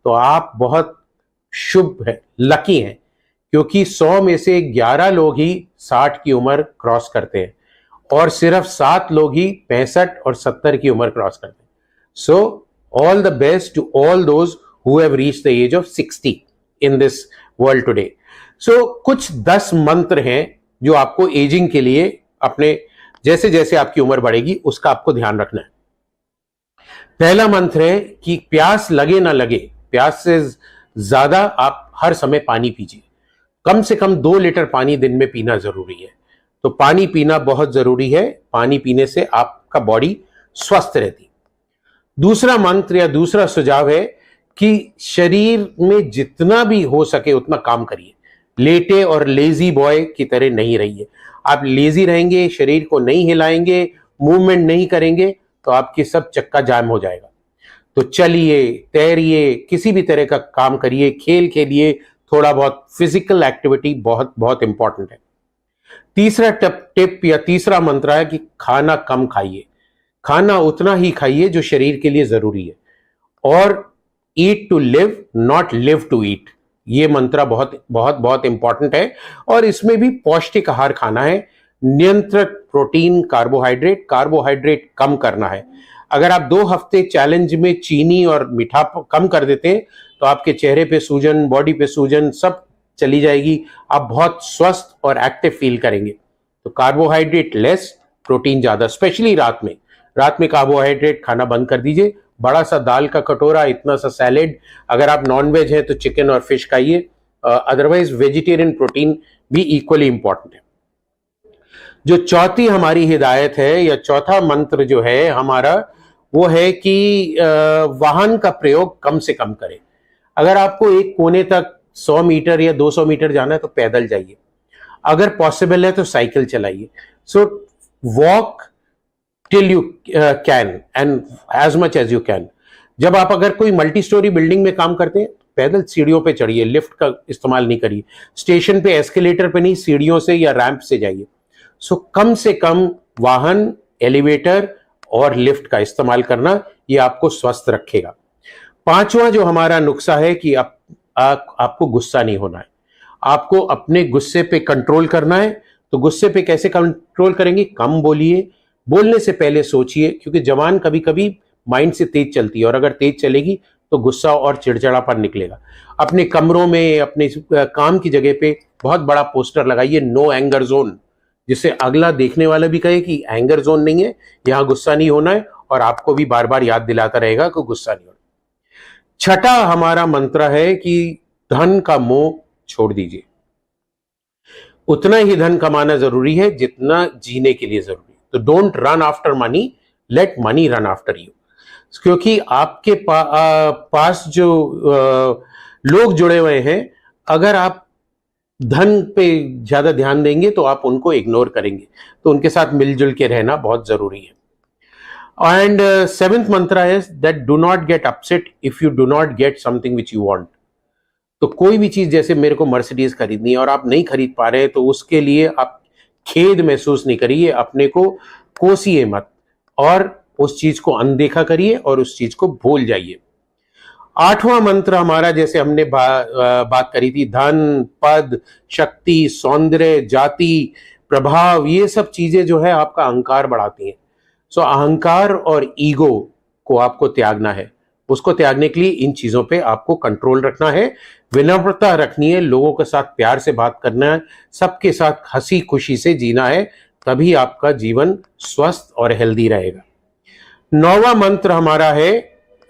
तो आप बहुत शुभ है, लकी हैं, क्योंकि 100 में से 11 लोग ही 60 की उम्र क्रॉस करते हैं और सिर्फ 7 लोग ही 65 और 70 की उम्र क्रॉस करते हैं। So all the best to all those who have reached the age of 60 in this world today. So कुछ 10 मंत्र हैं जो आपको एजिंग के लिए अपने जैसे जैसे आपकी उम्र बढ़ेगी उसका आपको ध्यान रखना है। पहला मंत्र है कि प्यास लगे ना लगे, प्यास से ज्यादा आप हर समय पानी पीजिए। कम से कम 2 लीटर पानी दिन में पीना जरूरी है। तो पानी पीना बहुत जरूरी है, पानी पीने से आपका बॉडी स्वस्थ रहती। दूसरा मंत्र या दूसरा सुझाव है कि शरीर में जितना भी हो सके उतना काम करिए। लेटे और लेजी बॉय की तरह नहीं रहिए। आप लेजी रहेंगे, शरीर को नहीं हिलाएंगे, मूवमेंट नहीं करेंगे तो आपकी सब चक्का जाम हो जाएगा। तो चलिए, तैरिए, किसी भी तरह का काम करिए, खेल खेलिए, थोड़ा बहुत फिजिकल एक्टिविटी बहुत बहुत इंपॉर्टेंट है। तीसरा टिप या तीसरा मंत्र है कि खाना कम खाइए। खाना उतना ही खाइए जो शरीर के लिए जरूरी है। और eat to live, not live to eat, ये मंत्र बहुत बहुत बहुत इंपॉर्टेंट है। और इसमें भी पौष्टिक आहार खाना है, नियंत्रित प्रोटीन, कार्बोहाइड्रेट कम करना है। अगर आप 2 हफ्ते चैलेंज में चीनी और मीठा कम कर देते हैं तो आपके चेहरे पे सूजन, बॉडी पे सूजन सब चली जाएगी। आप बहुत स्वस्थ और एक्टिव फील करेंगे। तो कार्बोहाइड्रेट लेस, प्रोटीन ज्यादा, स्पेशली रात में। रात में कार्बोहाइड्रेट खाना बंद कर दीजिए। बड़ा सा दाल का कटोरा, इतना सा सैलेड, अगर आप नॉन वेज हैं तो चिकन और फिश खाइए। अदरवाइज वेजिटेरियन प्रोटीन भी इक्वली इंपॉर्टेंट है। जो चौथी हमारी हिदायत है या चौथा मंत्र जो है हमारा, वो है कि वाहन का प्रयोग कम से कम करें। अगर आपको एक कोने तक 100 मीटर या 200 मीटर जाना है तो पैदल जाइए, अगर पॉसिबल है तो साइकिल चलाइए। So walk till you can and as much as you can. जब आप अगर कोई मल्टी स्टोरी बिल्डिंग में काम करते हैं, पैदल सीढ़ियों पे चढ़िए, लिफ्ट का इस्तेमाल नहीं करिए। स्टेशन पे एस्केलेटर पे नहीं, सीढ़ियों से या रैंप से जाइए। सो कम से कम वाहन, एलिवेटर और लिफ्ट का इस्तेमाल करना, ये आपको स्वस्थ रखेगा। पांचवा जो हमारा नुस्खा है कि आपको गुस्सा नहीं होना है, आपको अपने गुस्से पे कंट्रोल करना है। तो गुस्से पे कैसे कंट्रोल करेंगे? कम बोलिए, बोलने से पहले सोचिए, क्योंकि जबान कभी कभी माइंड से तेज चलती है और अगर तेज चलेगी तो गुस्सा और चिड़चिड़ापन निकलेगा। अपने कमरों में, अपने काम की जगह पे बहुत बड़ा पोस्टर लगाइए, नो एंगर जोन, जिससे अगला देखने वाला भी कहे कि एंगर जोन नहीं है, यहां गुस्सा नहीं होना है, और आपको भी बार बार याद दिलाता रहेगा कि गुस्सा नहीं होना। छठा हमारा मंत्र है कि धन का मोह छोड़ दीजिए। उतना ही धन कमाना जरूरी है जितना जीने के लिए जरूरी है। तो don't run after money, late money run after you. क्योंकि आपके पास जो लोग जुड़े हुए हैं, अगर आप धन पे ज्यादा ध्यान देंगे तो आप उनको इग्नोर करेंगे। तो उनके साथ मिलजुल के रहना बहुत जरूरी है। एंड सेवेंथ मंत्र है that do not get upset if you do not get something which you want. तो कोई भी चीज, जैसे मेरे को मर्सिडीज खरीदनी है और आप नहीं खरीद पा रहे हैं, तो उसके लिए आप खेद महसूस नहीं करिए, अपने को कोसिए मत और उस चीज को अनदेखा करिए और उस चीज को भूल जाइए। आठवां मंत्र हमारा, जैसे हमने बात करी थी, धन, पद, शक्ति, सौंदर्य, जाति, प्रभाव, ये सब चीजें जो है आपका अहंकार बढ़ाती हैं। सो अहंकार और ईगो को आपको त्यागना है। उसको त्यागने के लिए इन चीजों पे आपको कंट्रोल रखना है, विनम्रता रखनी है, लोगों के साथ प्यार से बात करना है, सबके साथ हंसी खुशी से जीना है, तभी आपका जीवन स्वस्थ और हेल्दी रहेगा। 9वां मंत्र हमारा है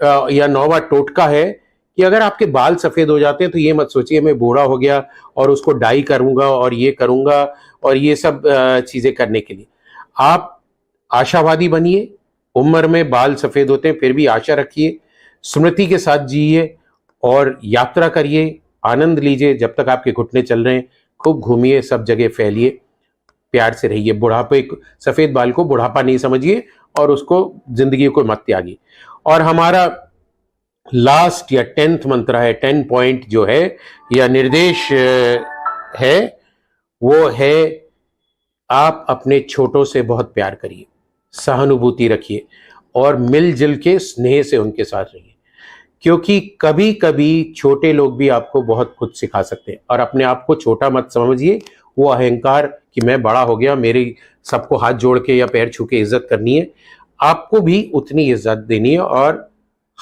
या 9वां टोटका है कि अगर आपके बाल सफेद हो जाते हैं तो ये मत सोचिए मैं बूढ़ा हो गया और उसको डाई करूंगा और ये करूंगा और ये सब चीजें करने के लिए। आप आशावादी बनिए। उम्र में बाल सफेद होते हैं फिर भी आशा रखिए, स्मृति के साथ जिए और यात्रा करिए, आनंद लीजिए। जब तक आपके घुटने चल रहे हैं खूब घूमिए, सब जगह फैलिए, प्यार से रहिए। बुढ़ापे, सफेद बाल को बुढ़ापा नहीं समझिए और उसको, जिंदगी को मत त्यागिए। और हमारा लास्ट या 10th मंत्र है, 10 पॉइंट जो है या निर्देश है, वो है आप अपने छोटों से बहुत प्यार करिए, सहानुभूति रखिए और मिलजुल के स्नेह से उनके साथ रहिए। क्योंकि कभी कभी छोटे लोग भी आपको बहुत कुछ सिखा सकते हैं। और अपने आप को छोटा मत समझिए, वो अहंकार कि मैं बड़ा हो गया, मेरी सबको हाथ जोड़ के या पैर छू के इज्जत करनी है। आपको भी उतनी इज्जत देनी है और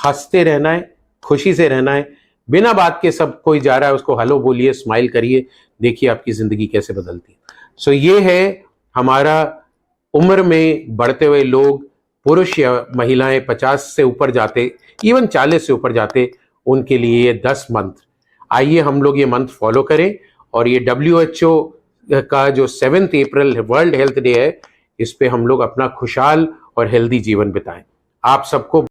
हंसते रहना है, खुशी से रहना है। बिना बात के सब कोई जा रहा है उसको हेलो बोलिए, स्माइल करिए, देखिए आपकी जिंदगी कैसे बदलती है। सो ये है हमारा उम्र में बढ़ते हुए लोग, पुरुष या महिलाएं 50 से ऊपर जाते, इवन 40 से ऊपर जाते, उनके लिए ये 10 मंत्र। आइए हम लोग ये मंत्र फॉलो करें और ये WHO का जो 7 अप्रैल वर्ल्ड हेल्थ डे है, इस पे हम लोग अपना खुशहाल और हेल्दी जीवन बिताएं। आप सबको